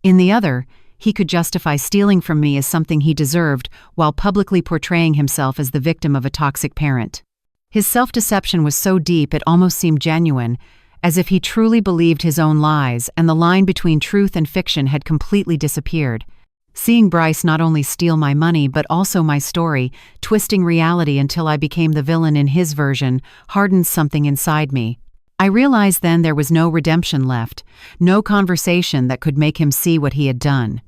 In the other, he could justify stealing from me as something he deserved while publicly portraying himself as the victim of a toxic parent. His self-deception was so deep it almost seemed genuine, as if he truly believed his own lies and the line between truth and fiction had completely disappeared. Seeing Bryce not only steal my money but also my story, twisting reality until I became the villain in his version, hardened something inside me. I realized then there was no redemption left, no conversation that could make him see what he had done.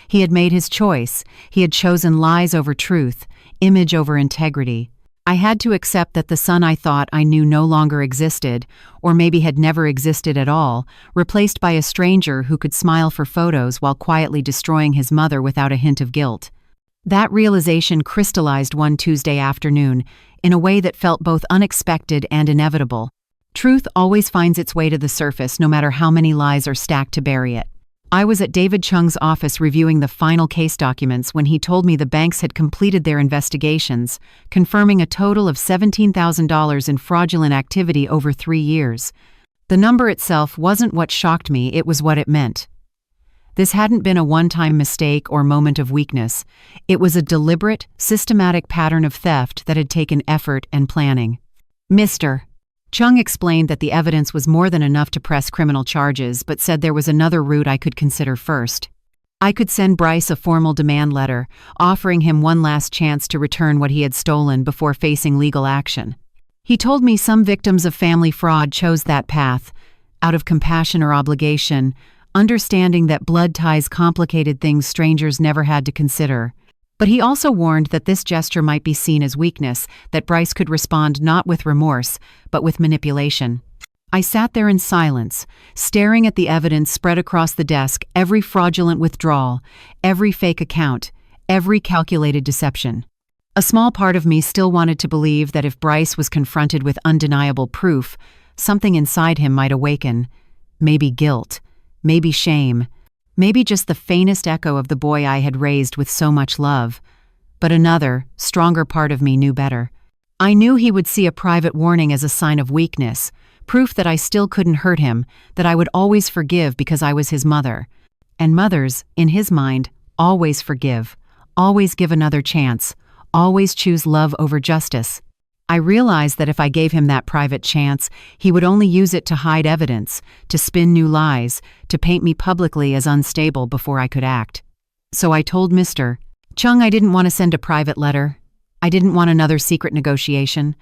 He had made his choice. He had chosen lies over truth, image over integrity. I had to accept that the son I thought I knew no longer existed, or maybe had never existed at all, replaced by a stranger who could smile for photos while quietly destroying his mother without a hint of guilt. That realization crystallized one Tuesday afternoon in a way that felt both unexpected and inevitable. Truth always finds its way to the surface no matter how many lies are stacked to bury it. I was at David Chung's office reviewing the final case documents when he told me the banks had completed their investigations, confirming a total of $17,000 in fraudulent activity over 3 years. The number itself wasn't what shocked me, it was what it meant. This hadn't been a one-time mistake or moment of weakness. It was a deliberate, systematic pattern of theft that had taken effort and planning. Mr. Chung explained that the evidence was more than enough to press criminal charges, but said there was another route I could consider first. I could send Bryce a formal demand letter, offering him one last chance to return what he had stolen before facing legal action. He told me some victims of family fraud chose that path, out of compassion or obligation, understanding that blood ties complicated things strangers never had to consider. But he also warned that this gesture might be seen as weakness, that Bryce could respond not with remorse, but with manipulation. I sat there in silence, staring at the evidence spread across the desk, every fraudulent withdrawal, every fake account, every calculated deception. A small part of me still wanted to believe that if Bryce was confronted with undeniable proof, something inside him might awaken. Maybe guilt, maybe shame, maybe just the faintest echo of the boy I had raised with so much love. But another, stronger part of me knew better. I knew he would see a private warning as a sign of weakness, proof that I still couldn't hurt him, that I would always forgive because I was his mother. And mothers, in his mind, always forgive, always give another chance, always choose love over justice. I realized that if I gave him that private chance, he would only use it to hide evidence, to spin new lies, to paint me publicly as unstable before I could act. So I told Mr. Chung I didn't want to send a private letter. I didn't want another secret negotiation.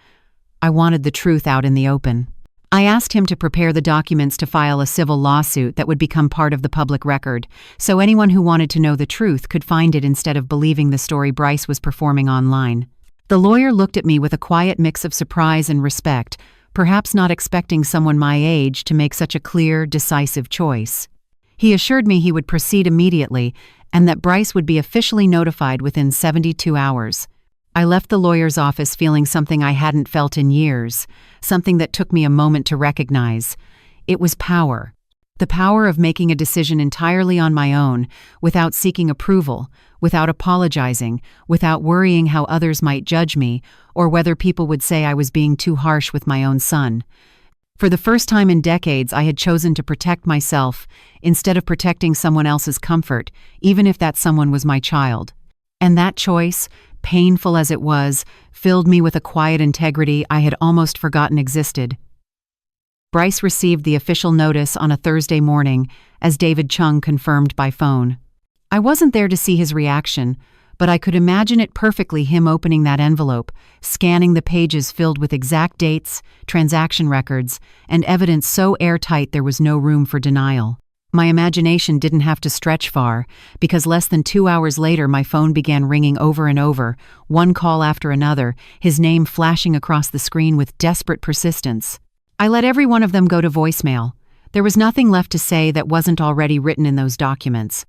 I wanted the truth out in the open. I asked him to prepare the documents to file a civil lawsuit that would become part of the public record, so anyone who wanted to know the truth could find it instead of believing the story Bryce was performing online. The lawyer looked at me with a quiet mix of surprise and respect, perhaps not expecting someone my age to make such a clear, decisive choice. He assured me he would proceed immediately and that Bryce would be officially notified within 72 hours. I left the lawyer's office feeling something I hadn't felt in years, something that took me a moment to recognize. It was power. The power of making a decision entirely on my own, without seeking approval, without apologizing, without worrying how others might judge me, or whether people would say I was being too harsh with my own son. For the first time in decades, I had chosen to protect myself instead of protecting someone else's comfort, even if that someone was my child. And that choice, painful as it was, filled me with a quiet integrity I had almost forgotten existed. Bryce received the official notice on a Thursday morning, as David Chung confirmed by phone. I wasn't there to see his reaction, but I could imagine it perfectly, him opening that envelope, scanning the pages filled with exact dates, transaction records, and evidence so airtight there was no room for denial. My imagination didn't have to stretch far, because less than 2 hours later my phone began ringing over and over, one call after another, his name flashing across the screen with desperate persistence. I let every one of them go to voicemail. There was nothing left to say that wasn't already written in those documents.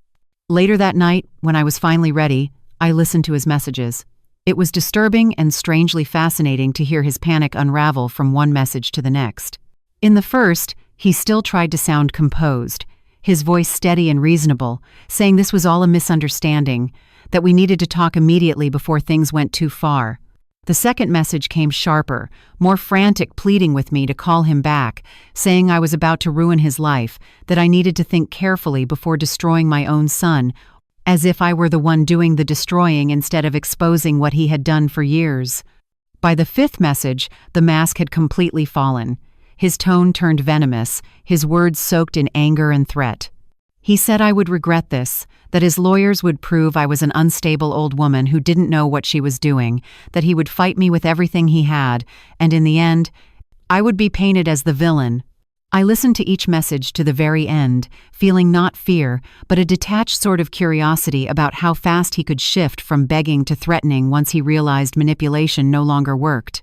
Later that night, when I was finally ready, I listened to his messages. It was disturbing and strangely fascinating to hear his panic unravel from one message to the next. In the first, he still tried to sound composed, his voice steady and reasonable, saying this was all a misunderstanding, that we needed to talk immediately before things went too far. The second message came sharper, more frantic, pleading with me to call him back, saying I was about to ruin his life, that I needed to think carefully before destroying my own son, as if I were the one doing the destroying instead of exposing what he had done for years. By the fifth message, the mask had completely fallen. His tone turned venomous, his words soaked in anger and threat. He said I would regret this, that his lawyers would prove I was an unstable old woman who didn't know what she was doing, that he would fight me with everything he had, and in the end, I would be painted as the villain. I listened to each message to the very end, feeling not fear, but a detached sort of curiosity about how fast he could shift from begging to threatening once he realized manipulation no longer worked.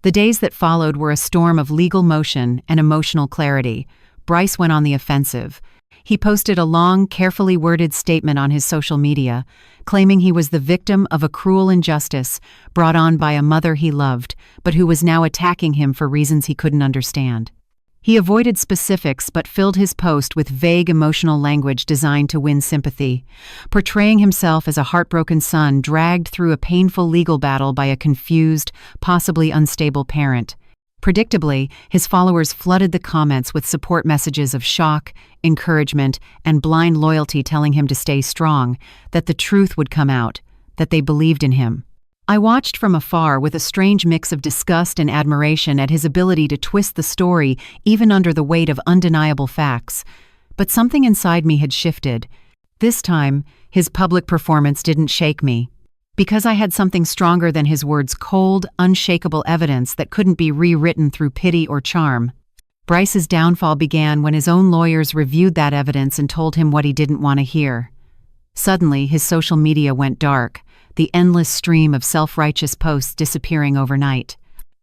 The days that followed were a storm of legal motion and emotional clarity. Bryce went on the offensive. He posted a long, carefully worded statement on his social media, claiming he was the victim of a cruel injustice brought on by a mother he loved, but who was now attacking him for reasons he couldn't understand. He avoided specifics but filled his post with vague emotional language designed to win sympathy, portraying himself as a heartbroken son dragged through a painful legal battle by a confused, possibly unstable parent. Predictably, his followers flooded the comments with support messages of shock, encouragement, and blind loyalty telling him to stay strong, that the truth would come out, that they believed in him. I watched from afar with a strange mix of disgust and admiration at his ability to twist the story even under the weight of undeniable facts. But something inside me had shifted. This time, his public performance didn't shake me. Because I had something stronger than his words, cold, unshakable evidence that couldn't be rewritten through pity or charm. Bryce's downfall began when his own lawyers reviewed that evidence and told him what he didn't want to hear. Suddenly, his social media went dark, the endless stream of self-righteous posts disappearing overnight.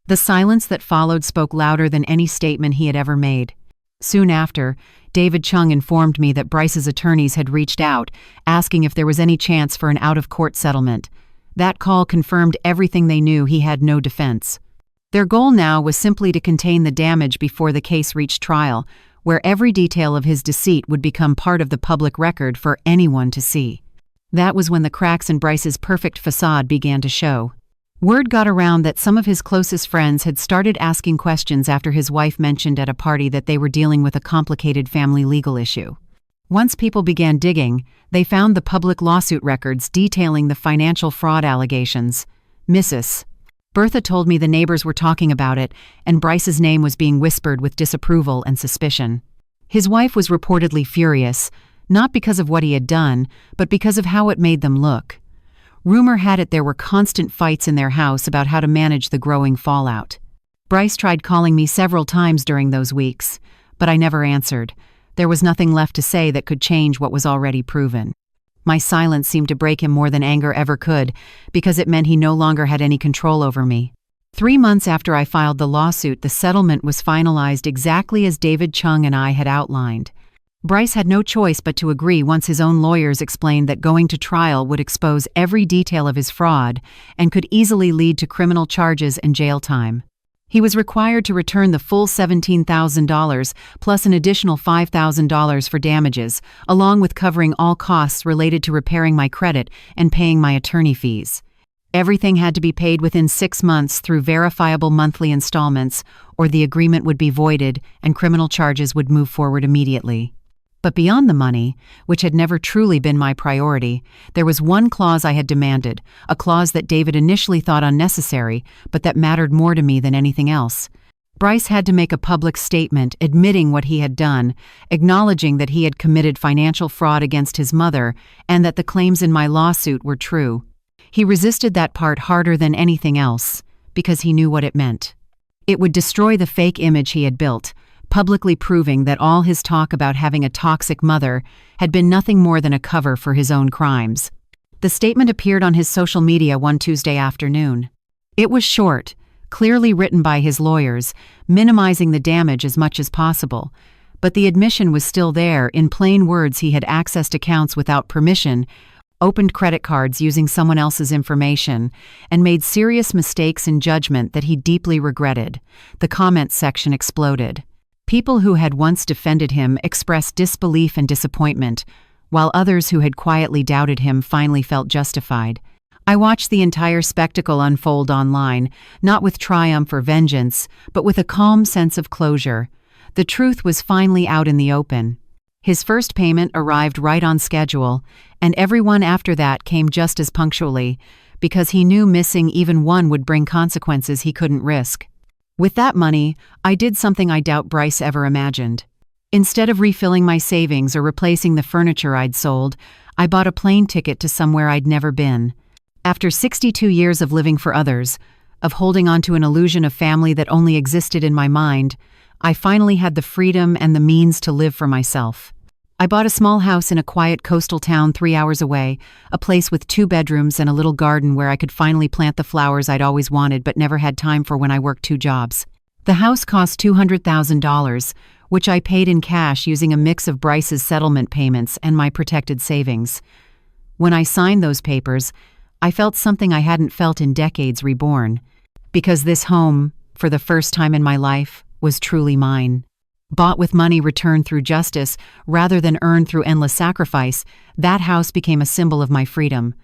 The silence that followed spoke louder than any statement he had ever made. Soon after, David Chung informed me that Bryce's attorneys had reached out, asking if there was any chance for an out-of-court settlement. That call confirmed everything they knew: he had no defense. Their goal now was simply to contain the damage before the case reached trial, where every detail of his deceit would become part of the public record for anyone to see. That was when the cracks in Bryce's perfect facade began to show. Word got around that some of his closest friends had started asking questions after his wife mentioned at a party that they were dealing with a complicated family legal issue. Once people began digging, they found the public lawsuit records detailing the financial fraud allegations. Mrs. Bertha told me the neighbors were talking about it, and Bryce's name was being whispered with disapproval and suspicion. His wife was reportedly furious, not because of what he had done, but because of how it made them look. Rumor had it there were constant fights in their house about how to manage the growing fallout. Bryce tried calling me several times during those weeks, but I never answered. There was nothing left to say that could change what was already proven. My silence seemed to break him more than anger ever could, because it meant he no longer had any control over me. 3 months after I filed the lawsuit, the settlement was finalized exactly as David Chung and I had outlined. Bryce had no choice but to agree once his own lawyers explained that going to trial would expose every detail of his fraud and could easily lead to criminal charges and jail time. He was required to return the full $17,000 plus an additional $5,000 for damages, along with covering all costs related to repairing my credit and paying my attorney fees. Everything had to be paid within 6 months through verifiable monthly installments, or the agreement would be voided and criminal charges would move forward immediately. But beyond the money, which had never truly been my priority, there was one clause I had demanded, a clause that David initially thought unnecessary, but that mattered more to me than anything else. Bryce had to make a public statement admitting what he had done, acknowledging that he had committed financial fraud against his mother and that the claims in my lawsuit were true. He resisted that part harder than anything else, because he knew what it meant. It would destroy the fake image he had built, publicly proving that all his talk about having a toxic mother had been nothing more than a cover for his own crimes. The statement appeared on his social media one Tuesday afternoon. It was short, clearly written by his lawyers, minimizing the damage as much as possible. But the admission was still there. In plain words, he had accessed accounts without permission, opened credit cards using someone else's information, and made serious mistakes in judgment that he deeply regretted. The comments section exploded. People who had once defended him expressed disbelief and disappointment, while others who had quietly doubted him finally felt justified. I watched the entire spectacle unfold online, not with triumph or vengeance, but with a calm sense of closure. The truth was finally out in the open. His first payment arrived right on schedule, and everyone after that came just as punctually, because he knew missing even one would bring consequences he couldn't risk. With that money, I did something I doubt Bryce ever imagined. Instead of refilling my savings or replacing the furniture I'd sold, I bought a plane ticket to somewhere I'd never been. After 62 years of living for others, of holding on to an illusion of family that only existed in my mind, I finally had the freedom and the means to live for myself. I bought a small house in a quiet coastal town 3 hours away, a place with 2 bedrooms and a little garden where I could finally plant the flowers I'd always wanted but never had time for when I worked 2 jobs. The house cost $200,000, which I paid in cash using a mix of Bryce's settlement payments and my protected savings. When I signed those papers, I felt something I hadn't felt in decades reborn, because this home, for the first time in my life, was truly mine. Bought with money returned through justice rather than earned through endless sacrifice, that house became a symbol of my freedom.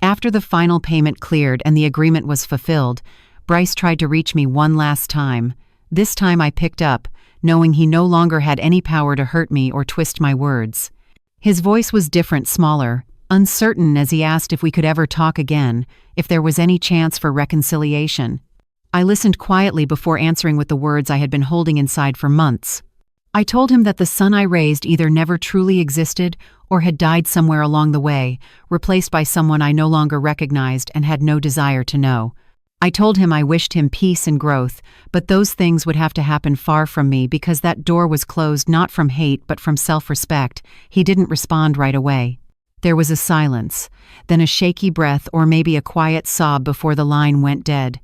After the final payment cleared and the agreement was fulfilled, Bryce tried to reach me one last time. This time I picked up, knowing he no longer had any power to hurt me or twist my words. His voice was different, smaller, uncertain as he asked if we could ever talk again, if there was any chance for reconciliation. I listened quietly before answering with the words I had been holding inside for months. I told him that the son I raised either never truly existed or had died somewhere along the way, replaced by someone I no longer recognized and had no desire to know. I told him I wished him peace and growth, but those things would have to happen far from me because that door was closed not from hate but from self-respect. He didn't respond right away. There was a silence, then a shaky breath or maybe a quiet sob before the line went dead.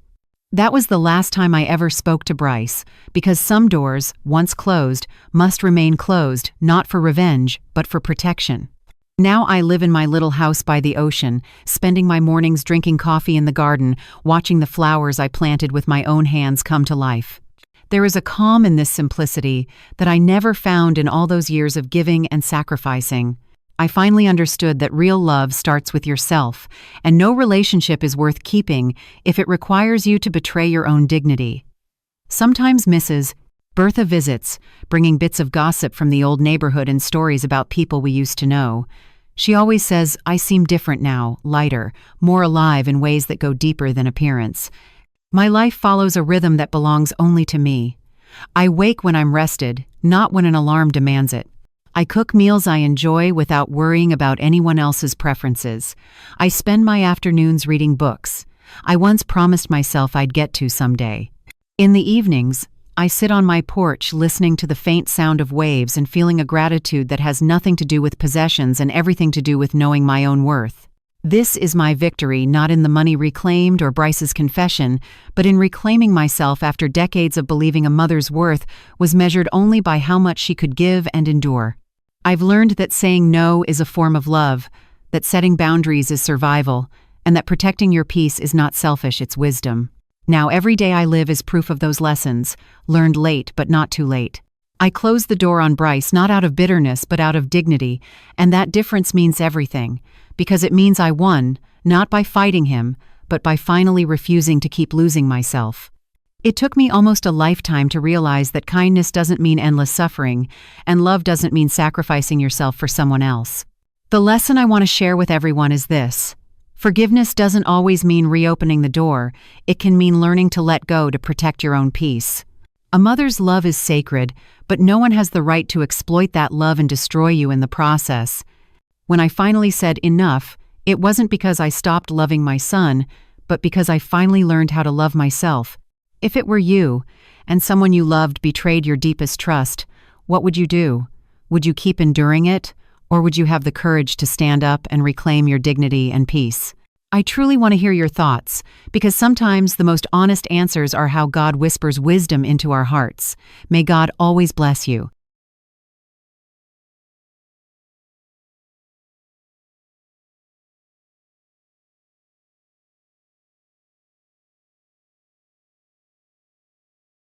That was the last time I ever spoke to Bryce, because some doors, once closed, must remain closed, not for revenge, but for protection. Now I live in my little house by the ocean, spending my mornings drinking coffee in the garden, watching the flowers I planted with my own hands come to life. There is a calm in this simplicity that I never found in all those years of giving and sacrificing. I finally understood that real love starts with yourself, and no relationship is worth keeping if it requires you to betray your own dignity. Sometimes Mrs. Bertha visits, bringing bits of gossip from the old neighborhood and stories about people we used to know. She always says, I seem different now, lighter, more alive in ways that go deeper than appearance. My life follows a rhythm that belongs only to me. I wake when I'm rested, not when an alarm demands it. I cook meals I enjoy without worrying about anyone else's preferences. I spend my afternoons reading books I once promised myself I'd get to someday. In the evenings, I sit on my porch listening to the faint sound of waves and feeling a gratitude that has nothing to do with possessions and everything to do with knowing my own worth. This is my victory, not in the money reclaimed or Bryce's confession, but in reclaiming myself after decades of believing a mother's worth was measured only by how much she could give and endure. I've learned that saying no is a form of love, that setting boundaries is survival, and that protecting your peace is not selfish, it's wisdom. Now every day I live is proof of those lessons, learned late but not too late. I closed the door on Bryce not out of bitterness but out of dignity, and that difference means everything, because it means I won, not by fighting him, but by finally refusing to keep losing myself. It took me almost a lifetime to realize that kindness doesn't mean endless suffering, and love doesn't mean sacrificing yourself for someone else. The lesson I want to share with everyone is this. Forgiveness doesn't always mean reopening the door, it can mean learning to let go to protect your own peace. A mother's love is sacred, but no one has the right to exploit that love and destroy you in the process. When I finally said enough, it wasn't because I stopped loving my son, but because I finally learned how to love myself. If it were you, and someone you loved betrayed your deepest trust, what would you do? Would you keep enduring it, or would you have the courage to stand up and reclaim your dignity and peace? I truly want to hear your thoughts, because sometimes the most honest answers are how God whispers wisdom into our hearts. May God always bless you.